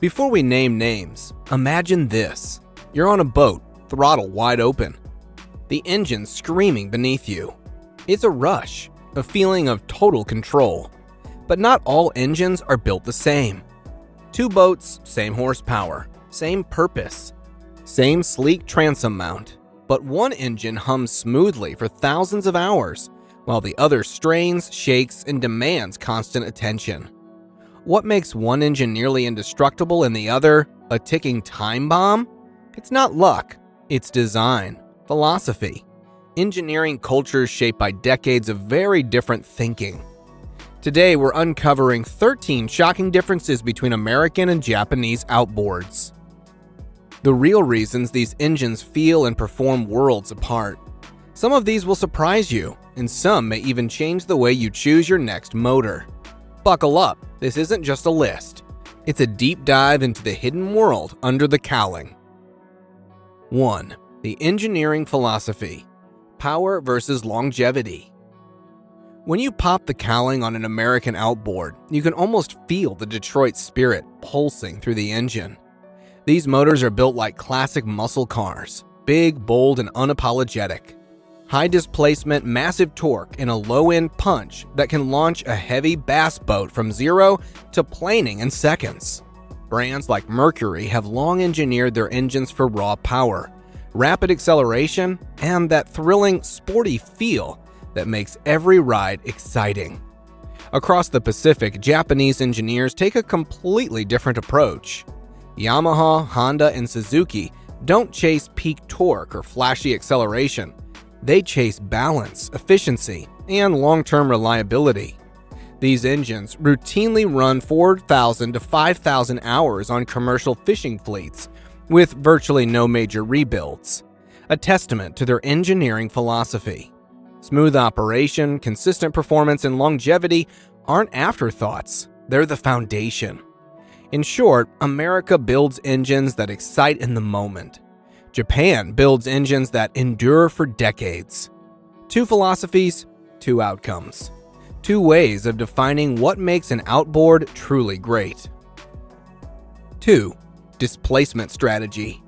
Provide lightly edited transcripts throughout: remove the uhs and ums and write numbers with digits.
Before we name names, imagine this. You're on a boat, throttle wide open. The engine's screaming beneath you. It's a rush, a feeling of total control. But not all engines are built the same. Two boats, same horsepower, same purpose, same sleek transom mount. But one engine hums smoothly for thousands of hours, while the other strains, shakes, and demands constant attention. What makes one engine nearly indestructible and the other a ticking time bomb? It's not luck, it's design, philosophy, engineering cultures shaped by decades of very different thinking. Today, we're uncovering 13 shocking differences between American and Japanese outboards. The real reasons these engines feel and perform worlds apart. Some of these will surprise you, and some may even change the way you choose your next motor. Buckle up, this isn't just a list. It's a deep dive into the hidden world under the cowling. 1. The engineering philosophy. Power versus longevity. When you pop the cowling on an American outboard, you can almost feel the Detroit spirit pulsing through the engine. These motors are built like classic muscle cars, big, bold, and unapologetic. High displacement, massive torque, and a low-end punch that can launch a heavy bass boat from zero to planing in seconds. Brands like Mercury have long engineered their engines for raw power, rapid acceleration, and that thrilling, sporty feel that makes every ride exciting. Across the Pacific, Japanese engineers take a completely different approach. Yamaha, Honda, and Suzuki don't chase peak torque or flashy acceleration. They chase balance, efficiency, and long-term reliability. These engines routinely run 4,000 to 5,000 hours on commercial fishing fleets with virtually no major rebuilds, a testament to their engineering philosophy. Smooth operation, consistent performance, and longevity aren't afterthoughts, they're the foundation. In short, America builds engines that excite in the moment. Japan builds engines that endure for decades. Two philosophies, two outcomes. Two ways of defining what makes an outboard truly great. 2. Displacement strategy.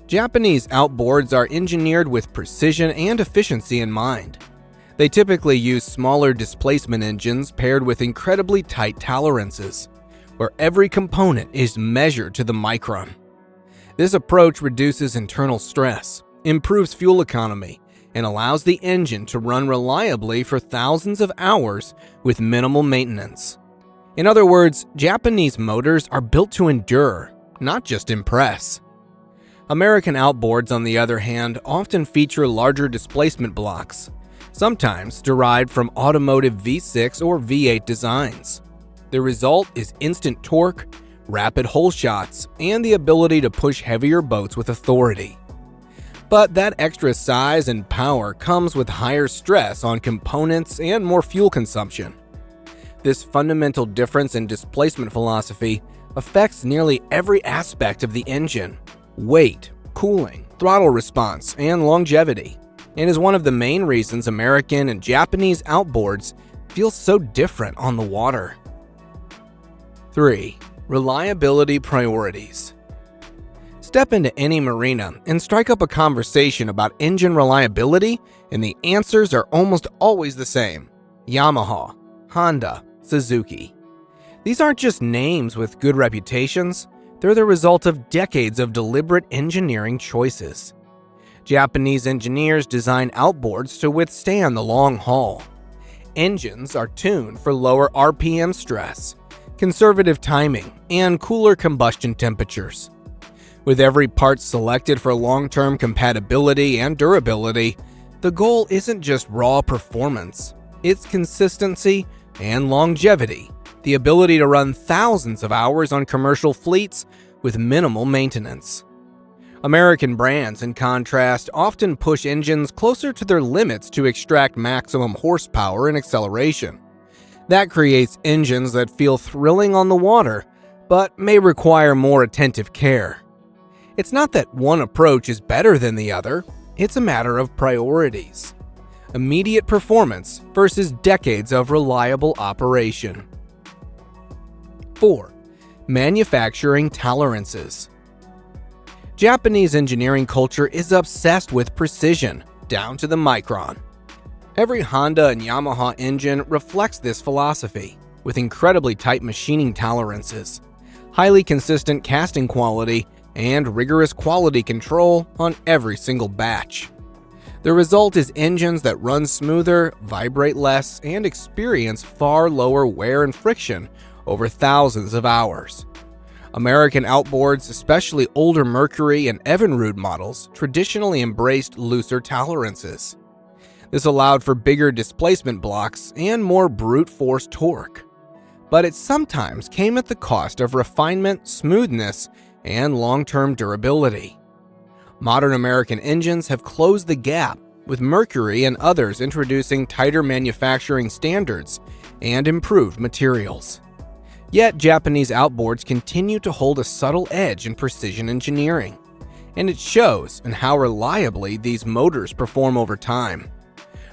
Japanese outboards are engineered with precision and efficiency in mind. They typically use smaller displacement engines paired with incredibly tight tolerances, where every component is measured to the micron. This approach reduces internal stress, improves fuel economy, and allows the engine to run reliably for thousands of hours with minimal maintenance. In other words, Japanese motors are built to endure, not just impress. American outboards, on the other hand, often feature larger displacement blocks, sometimes derived from automotive V6 or V8 designs. The result is instant torque, rapid hole shots, and the ability to push heavier boats with authority. But that extra size and power comes with higher stress on components and more fuel consumption. This fundamental difference in displacement philosophy affects nearly every aspect of the engine: weight, cooling, throttle response, and longevity, and is one of the main reasons American and Japanese outboards feel so different on the water. 3. Reliability priorities. Step into any marina and strike up a conversation about engine reliability, and the answers are almost always the same: Yamaha, Honda, Suzuki. These aren't just names with good reputations, they're the result of decades of deliberate engineering choices. Japanese engineers design outboards to withstand the long haul. Engines are tuned for lower RPM stress, conservative timing, and cooler combustion temperatures. With every part selected for long-term compatibility and durability, the goal isn't just raw performance, it's consistency and longevity, the ability to run thousands of hours on commercial fleets with minimal maintenance. American brands, in contrast, often push engines closer to their limits to extract maximum horsepower and acceleration. That creates engines that feel thrilling on the water, but may require more attentive care. It's not that one approach is better than the other, it's a matter of priorities. Immediate performance versus decades of reliable operation. 4. Manufacturing tolerances. Japanese engineering culture is obsessed with precision, down to the micron. Every Honda and Yamaha engine reflects this philosophy, with incredibly tight machining tolerances, highly consistent casting quality, and rigorous quality control on every single batch. The result is engines that run smoother, vibrate less, and experience far lower wear and friction over thousands of hours. American outboards, especially older Mercury and Evinrude models, traditionally embraced looser tolerances. This allowed for bigger displacement blocks and more brute force torque. But it sometimes came at the cost of refinement, smoothness, and long-term durability. Modern American engines have closed the gap, with Mercury and others introducing tighter manufacturing standards and improved materials. Yet Japanese outboards continue to hold a subtle edge in precision engineering, and it shows in how reliably these motors perform over time.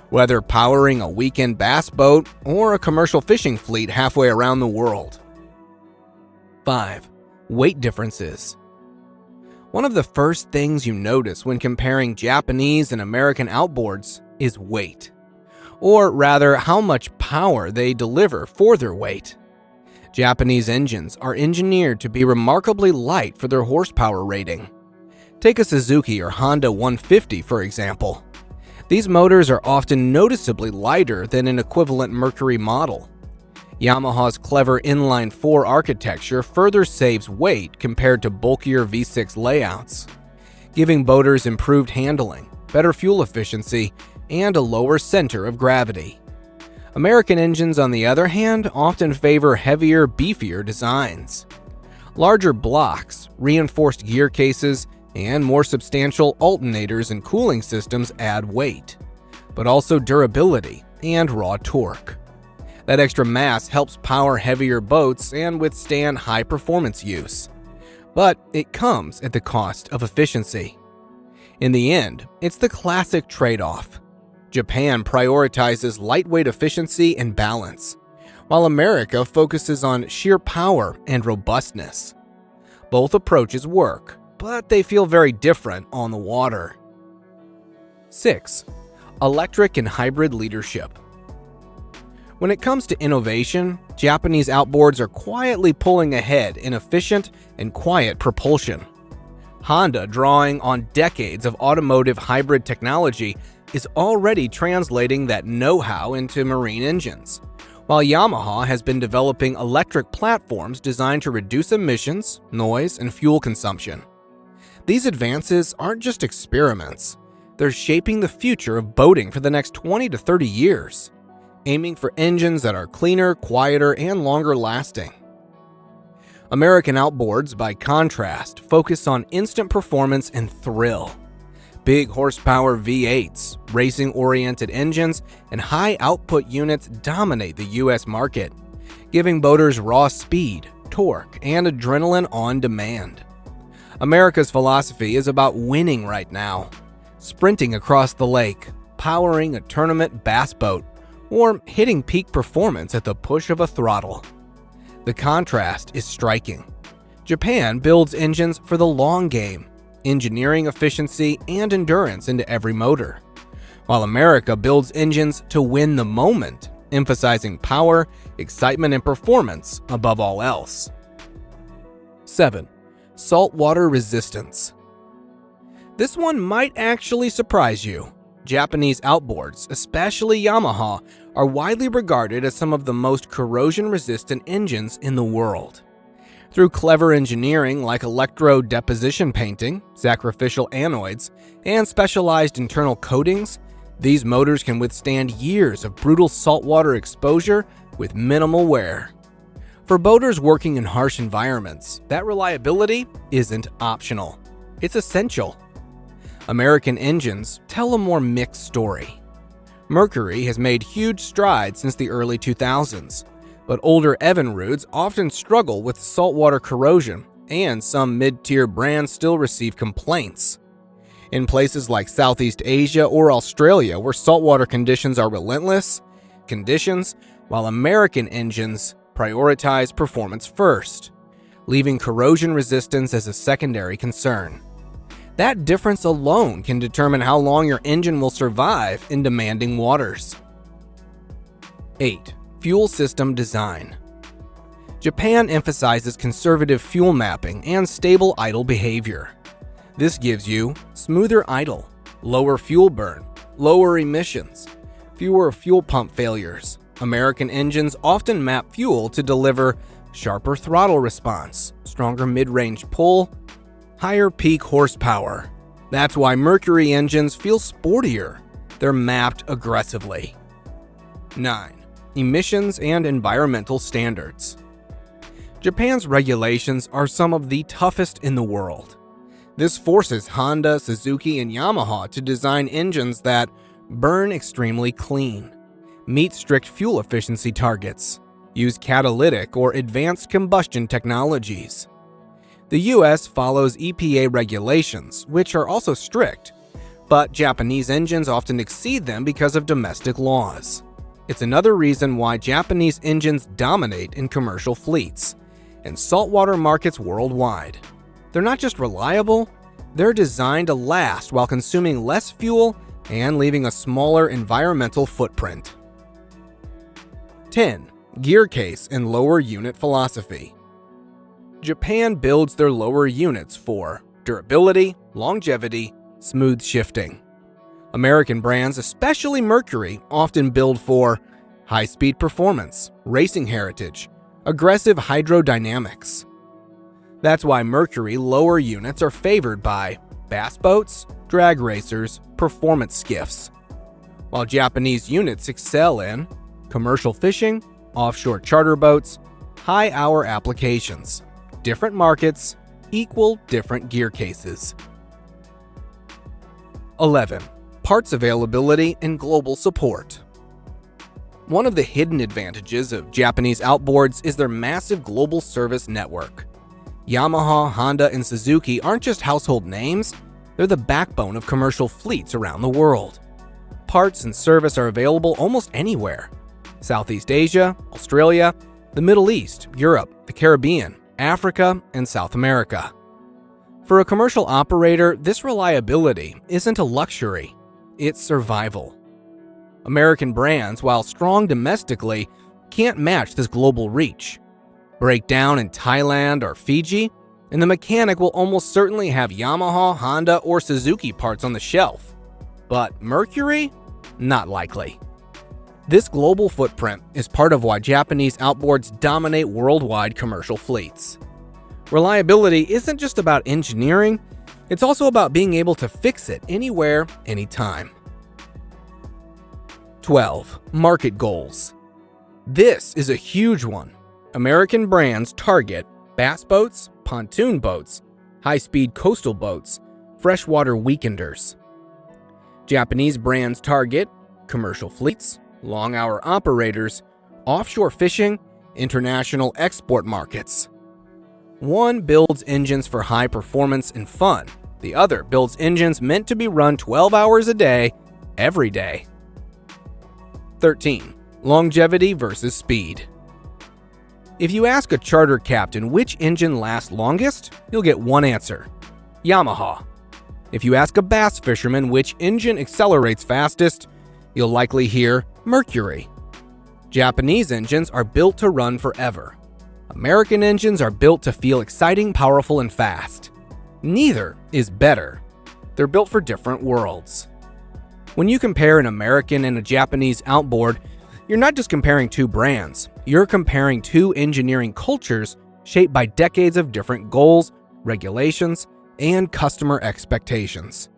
Whether powering a weekend bass boat or a commercial fishing fleet halfway around the world. 5. Weight differences. One of the first things you notice when comparing Japanese and American outboards is weight, or rather how much power they deliver for their weight. Japanese engines are engineered to be remarkably light for their horsepower rating. Take a Suzuki or Honda 150 for example. These motors are often noticeably lighter than an equivalent Mercury model. Yamaha's clever inline-4 architecture further saves weight compared to bulkier V6 layouts, giving boaters improved handling, better fuel efficiency, and a lower center of gravity. American engines, on the other hand, often favor heavier, beefier designs. Larger blocks, reinforced gear cases, and more substantial alternators and cooling systems add weight, but also durability and raw torque. That extra mass helps power heavier boats and withstand high-performance use, but it comes at the cost of efficiency. In the end, it's the classic trade-off. Japan prioritizes lightweight efficiency and balance, while America focuses on sheer power and robustness. Both approaches work, but they feel very different on the water. 6. Electric and hybrid leadership. When it comes to innovation, Japanese outboards are quietly pulling ahead in efficient and quiet propulsion. Honda, drawing on decades of automotive hybrid technology, is already translating that know-how into marine engines, while Yamaha has been developing electric platforms designed to reduce emissions, noise, and fuel consumption. These advances aren't just experiments, they're shaping the future of boating for the next 20 to 30 years, aiming for engines that are cleaner, quieter, and longer lasting. American outboards, by contrast, focus on instant performance and thrill. Big horsepower V8s, racing-oriented engines, and high-output units dominate the U.S. market, giving boaters raw speed, torque, and adrenaline on demand. America's philosophy is about winning right now, sprinting across the lake, powering a tournament bass boat, or hitting peak performance at the push of a throttle. The contrast is striking. Japan builds engines for the long game, engineering efficiency and endurance into every motor, while America builds engines to win the moment, emphasizing power, excitement, and performance above all else. 7. Saltwater resistance. This one might actually surprise you. Japanese outboards, especially Yamaha, are widely regarded as some of the most corrosion-resistant engines in the world. Through clever engineering like electro-deposition painting, sacrificial anodes, and specialized internal coatings, these motors can withstand years of brutal saltwater exposure with minimal wear. For boaters working in harsh environments, that reliability isn't optional. It's essential. American engines tell a more mixed story. Mercury has made huge strides since the early 2000s, but older Evinrudes often struggle with saltwater corrosion, and some mid-tier brands still receive complaints. In places like Southeast Asia or Australia, where saltwater conditions are relentless, while American engines prioritize performance first, leaving corrosion resistance as a secondary concern. That difference alone can determine how long your engine will survive in demanding waters. 8. Fuel system design. Japan emphasizes conservative fuel mapping and stable idle behavior. This gives you smoother idle, lower fuel burn, lower emissions, fewer fuel pump failures. American engines often map fuel to deliver sharper throttle response, stronger mid-range pull, higher peak horsepower. That's why Mercury engines feel sportier. They're mapped aggressively. 9. Emissions and environmental standards. Japan's regulations are some of the toughest in the world. This forces Honda, Suzuki, and Yamaha to design engines that burn extremely clean, meet strict fuel efficiency targets, use catalytic or advanced combustion technologies. The US follows EPA regulations, which are also strict, but Japanese engines often exceed them because of domestic laws. It's another reason why Japanese engines dominate in commercial fleets and saltwater markets worldwide. They're not just reliable, they're designed to last while consuming less fuel and leaving a smaller environmental footprint. 10. Gear case and lower unit philosophy. Japan builds their lower units for durability, longevity, smooth shifting. American brands, especially Mercury, often build for high-speed performance, racing heritage, aggressive hydrodynamics. That's why Mercury lower units are favored by bass boats, drag racers, performance skiffs, while Japanese units excel in commercial fishing, offshore charter boats, high-hour applications. Different markets equal different gear cases. 11. Parts availability and global support. One of the hidden advantages of Japanese outboards is their massive global service network. Yamaha, Honda, and Suzuki aren't just household names, they're the backbone of commercial fleets around the world. Parts and service are available almost anywhere. Southeast Asia, Australia, the Middle East, Europe, the Caribbean, Africa, and South America. For a commercial operator, this reliability isn't a luxury, it's survival. American brands, while strong domestically, can't match this global reach. Break down in Thailand or Fiji, and the mechanic will almost certainly have Yamaha, Honda, or Suzuki parts on the shelf. But Mercury? Not likely. This global footprint is part of why Japanese outboards dominate worldwide commercial fleets. Reliability isn't just about engineering, it's also about being able to fix it anywhere, anytime. 12. Market goals. This is a huge one. American brands target bass boats, pontoon boats, high-speed coastal boats, freshwater weekenders. Japanese brands target commercial fleets, long-hour operators, offshore fishing, international export markets. One builds engines for high performance and fun. The other builds engines meant to be run 12 hours a day, every day. 13. Longevity versus speed. If you ask a charter captain which engine lasts longest, you'll get one answer: Yamaha. If you ask a bass fisherman which engine accelerates fastest, you'll likely hear Mercury. Japanese engines are built to run forever. American engines are built to feel exciting, powerful, and fast. Neither is better. They're built for different worlds. When you compare an American and a Japanese outboard, you're not just comparing two brands, you're comparing two engineering cultures shaped by decades of different goals, regulations, and customer expectations.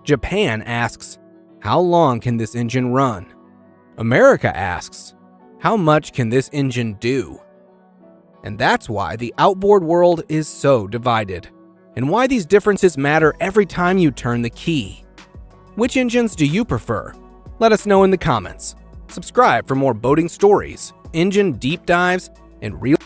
Japan asks, how long can this engine run? America asks, how much can this engine do? And that's why the outboard world is so divided, and why these differences matter every time you turn the key. Which engines do you prefer? Let us know in the comments. Subscribe for more boating stories, engine deep dives, and real